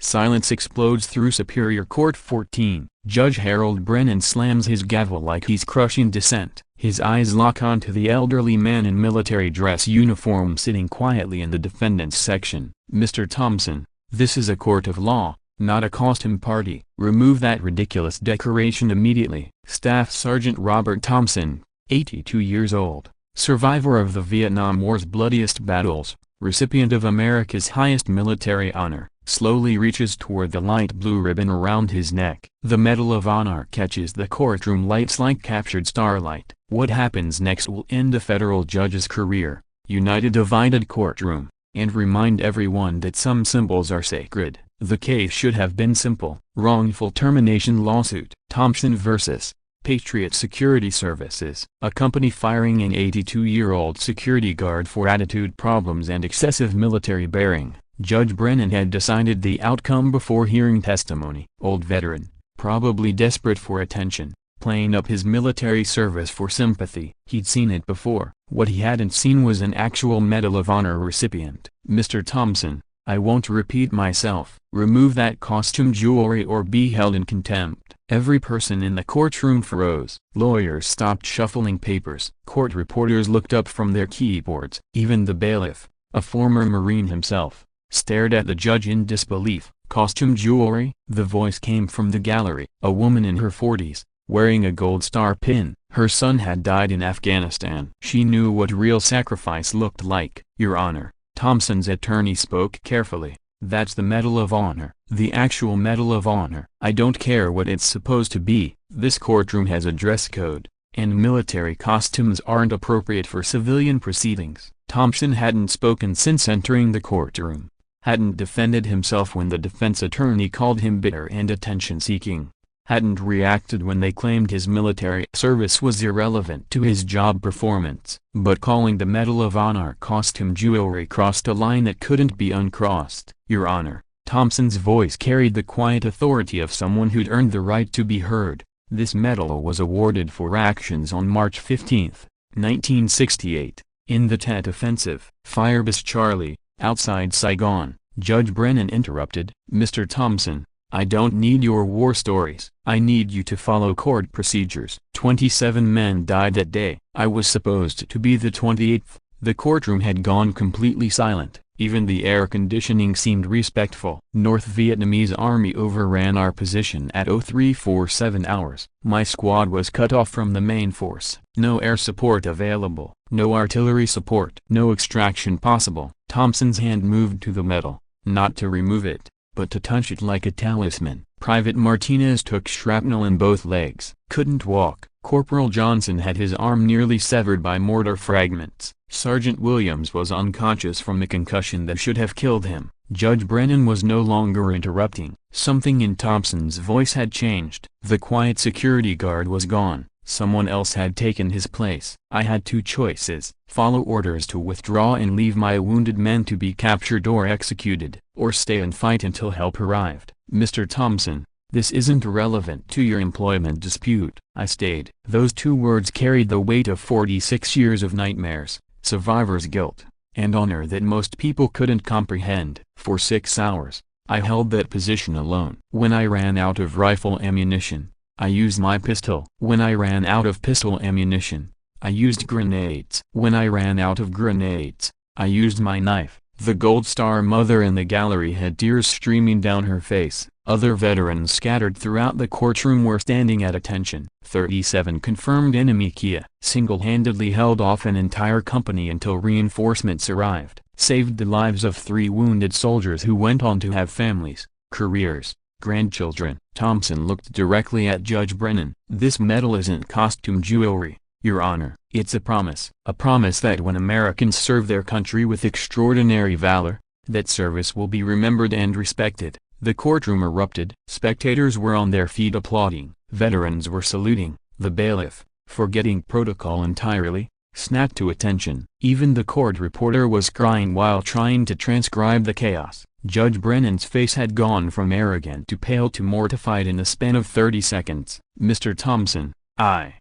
Silence explodes through Superior Court 14. Judge Harold Brennan slams his gavel like he's crushing dissent. His eyes lock onto the elderly man in military dress uniform sitting quietly in the defendant's section. "Mr. Thompson, this is a court of law, not a costume party. Remove that ridiculous decoration immediately." Staff Sergeant Robert Thompson, 82 years old, survivor of the Vietnam War's bloodiest battles, recipient of America's highest military honor, slowly reaches toward the light blue ribbon around his neck. The Medal of Honor catches the courtroom lights like captured starlight. What happens next will end a federal judge's career, unite a divided courtroom, and remind everyone that some symbols are sacred. The case should have been simple. Wrongful termination lawsuit. Thompson vs. Patriot Security Services. A company firing an 82-year-old security guard for attitude problems and excessive military bearing. Judge Brennan had decided the outcome before hearing testimony. Old veteran, probably desperate for attention, playing up his military service for sympathy. He'd seen it before. What he hadn't seen was an actual Medal of Honor recipient. "Mr. Thompson, I won't repeat myself. Remove that costume jewelry or be held in contempt." Every person in the courtroom froze. Lawyers stopped shuffling papers. Court reporters looked up from their keyboards. Even the bailiff, a former Marine himself, stared at the judge in disbelief. "Costume jewelry?" The voice came from the gallery. A woman in her 40s, wearing a gold star pin. Her son had died in Afghanistan. She knew what real sacrifice looked like. "Your Honor," Thompson's attorney spoke carefully, "that's the Medal of Honor. The actual Medal of Honor. I don't care what it's supposed to be. This courtroom has a dress code, and military costumes aren't appropriate for civilian proceedings." Thompson hadn't spoken since entering the courtroom, hadn't defended himself when the defense attorney called him bitter and attention-seeking, hadn't reacted when they claimed his military service was irrelevant to his job performance. But calling the Medal of Honor costume jewelry crossed a line that couldn't be uncrossed. "Your Honor," Thompson's voice carried the quiet authority of someone who'd earned the right to be heard. "This medal was awarded for actions on March 15, 1968, in the Tet Offensive. Firebase Charlie, outside Saigon." Judge Brennan interrupted. "Mr. Thompson, I don't need your war stories. I need you to follow court procedures. 27 men died that day. I was supposed to be the 28th. The courtroom had gone completely silent. Even the air conditioning seemed respectful. "North Vietnamese Army overran our position at 0347 hours. My squad was cut off from the main force. No air support available. No artillery support. No extraction possible." Thompson's hand moved to the medal, not to remove it, but to touch it like a talisman. Private Martinez took shrapnel in both legs. Couldn't walk. Corporal Johnson had his arm nearly severed by mortar fragments. Sergeant Williams was unconscious from a concussion that should have killed him. Judge Brennan was no longer interrupting. Something in Thompson's voice had changed. The quiet security guard was gone. Someone else had taken his place. "I had two choices: follow orders to withdraw and leave my wounded men to be captured or executed, or stay and fight until help arrived. Mr. Thompson, this isn't relevant to your employment dispute." "I stayed." Those two words carried the weight of 46 years of nightmares, survivor's guilt, and honor that most people couldn't comprehend. "For 6 hours, I held that position alone. When I ran out of rifle ammunition, I used my pistol. When I ran out of pistol ammunition, I used grenades. When I ran out of grenades, I used my knife." The Gold Star mother in the gallery had tears streaming down her face. Other veterans scattered throughout the courtroom were standing at attention. 37 confirmed enemy Kia single-handedly held off an entire company until reinforcements arrived. Saved the lives of 3 wounded soldiers who went on to have families, careers, grandchildren. Thompson looked directly at Judge Brennan. "This medal isn't costume jewelry, Your Honor. It's a promise that when Americans serve their country with extraordinary valor, that service will be remembered and respected." The courtroom erupted. Spectators were on their feet applauding. Veterans were saluting. The bailiff, forgetting protocol entirely, snapped to attention. Even the court reporter was crying while trying to transcribe the chaos. Judge Brennan's face had gone from arrogant to pale to mortified in the span of 30 seconds. "Mr. Thompson, I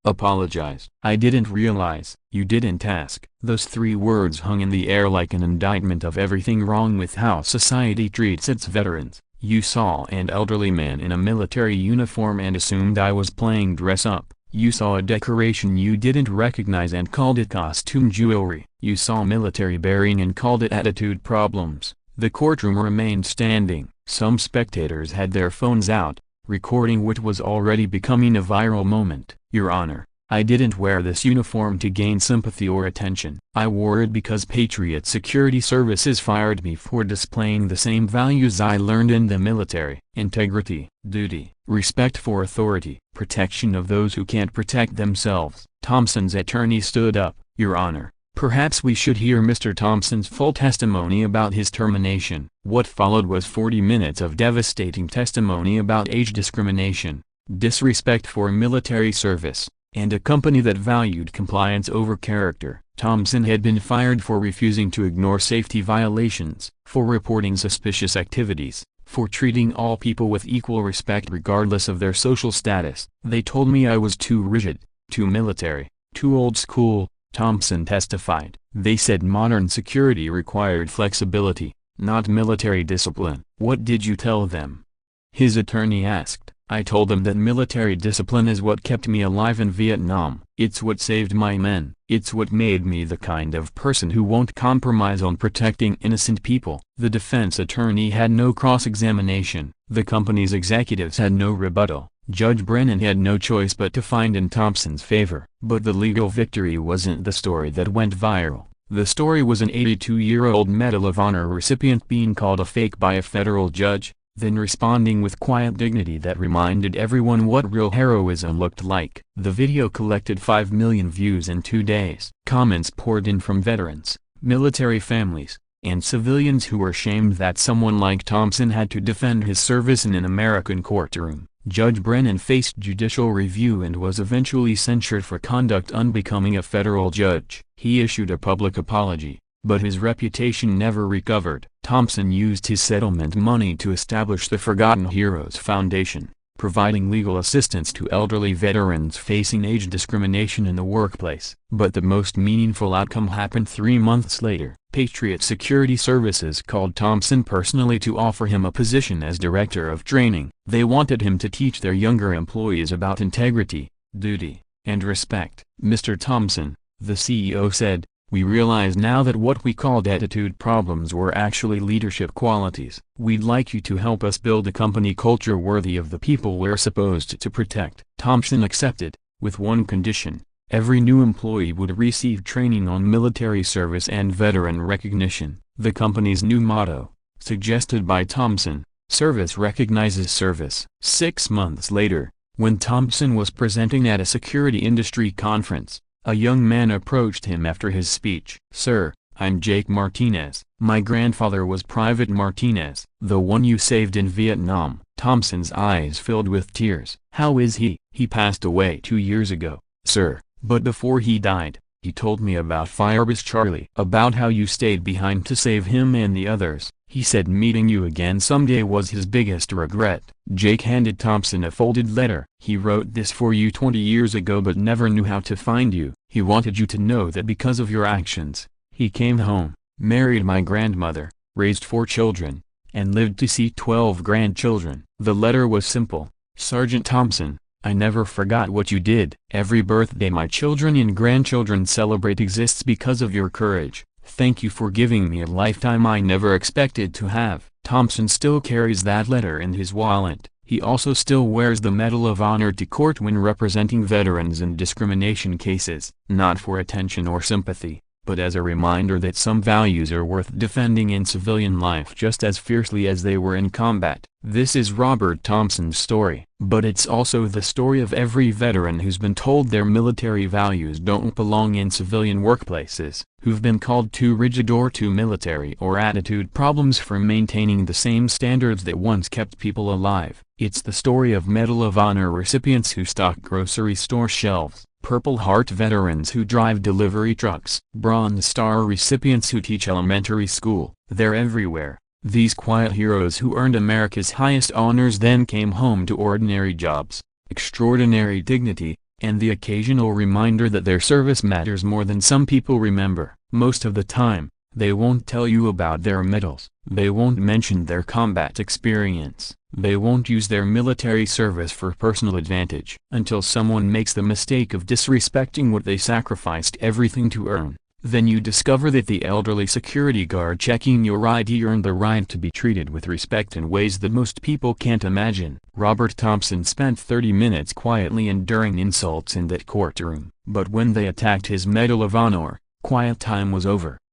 Apologize. I didn't realize. You didn't ask. Those 3 words hung in the air like an indictment of everything wrong with how society treats its veterans. You saw an elderly man in a military uniform and assumed I was playing dress up. You saw a decoration you didn't recognize and called it costume jewelry. You saw military bearing and called it attitude problems. The courtroom remained standing. Some spectators had their phones out, recording what was already becoming a viral moment. Your Honor, I didn't wear this uniform to gain sympathy or attention. I wore it because Patriot Security Services fired me for displaying the same values I learned in the military: integrity, duty, respect for authority, protection of those who can't protect themselves. Thompson's attorney stood up. Your Honor, perhaps we should hear Mr. Thompson's full testimony about his termination. What followed was 40 minutes of devastating testimony about age discrimination, disrespect for military service, and a company that valued compliance over character. Thompson had been fired for refusing to ignore safety violations, for reporting suspicious activities, for treating all people with equal respect regardless of their social status. They told me I was too rigid, too military, too old school, Thompson testified. They said modern security required flexibility, not military discipline. What did you tell them? His attorney asked. I told them that military discipline is what kept me alive in Vietnam. It's what saved my men. It's what made me the kind of person who won't compromise on protecting innocent people. The defense attorney had no cross-examination. The company's executives had no rebuttal. Judge Brennan had no choice but to find in Thompson's favor. But the legal victory wasn't the story that went viral. The story was an 82-year-old Medal of Honor recipient being called a fake by a federal judge, then responding with quiet dignity that reminded everyone what real heroism looked like. The video collected 5 million views in 2 days. Comments poured in from veterans, military families, and civilians who were shamed that someone like Thompson had to defend his service in an American courtroom. Judge Brennan faced judicial review and was eventually censured for conduct unbecoming a federal judge. He issued a public apology, but his reputation never recovered. Thompson used his settlement money to establish the Forgotten Heroes Foundation, providing legal assistance to elderly veterans facing age discrimination in the workplace. But the most meaningful outcome happened 3 months later. Patriot Security Services called Thompson personally to offer him a position as Director of Training. They wanted him to teach their younger employees about integrity, duty, and respect. Mr. Thompson, the CEO said, "We realize now that what we called attitude problems were actually leadership qualities. We'd like you to help us build a company culture worthy of the people we're supposed to protect." Thompson accepted, with one condition: every new employee would receive training on military service and veteran recognition. The company's new motto, suggested by Thompson, "Service recognizes service." 6 months later, when Thompson was presenting at a security industry conference, a young man approached him after his speech. "Sir, I'm Jake Martinez. My grandfather was Private Martinez, the one you saved in Vietnam." Thompson's eyes filled with tears. "How is he?" "He passed away 2 years ago, sir, but before he died, he told me about Firebase Charlie, about how you stayed behind to save him and the others. He said meeting you again someday was his biggest regret." Jake handed Thompson a folded letter. "He wrote this for you 20 years ago but never knew how to find you. He wanted you to know that because of your actions, he came home, married my grandmother, raised 4 children, and lived to see 12 grandchildren." The letter was simple: "Sergeant Thompson, I never forgot what you did. Every birthday my children and grandchildren celebrate exists because of your courage. Thank you for giving me a lifetime I never expected to have." Thompson still carries that letter in his wallet. He also still wears the Medal of Honor to court when representing veterans in discrimination cases, not for attention or sympathy, but as a reminder that some values are worth defending in civilian life just as fiercely as they were in combat. This is Robert Thompson's story, but it's also the story of every veteran who's been told their military values don't belong in civilian workplaces, who've been called too rigid or too military or attitude problems for maintaining the same standards that once kept people alive. It's the story of Medal of Honor recipients who stock grocery store shelves, Purple Heart veterans who drive delivery trucks, Bronze Star recipients who teach elementary school. They're everywhere. These quiet heroes who earned America's highest honors then came home to ordinary jobs, extraordinary dignity, and the occasional reminder that their service matters more than some people remember. Most of the time, they won't tell you about their medals. They won't mention their combat experience. They won't use their military service for personal advantage. Until someone makes the mistake of disrespecting what they sacrificed everything to earn. Then you discover that the elderly security guard checking your ID earned the right to be treated with respect in ways that most people can't imagine. Robert Thompson spent 30 minutes quietly enduring insults in that courtroom. But when they attacked his Medal of Honor, quiet time was over.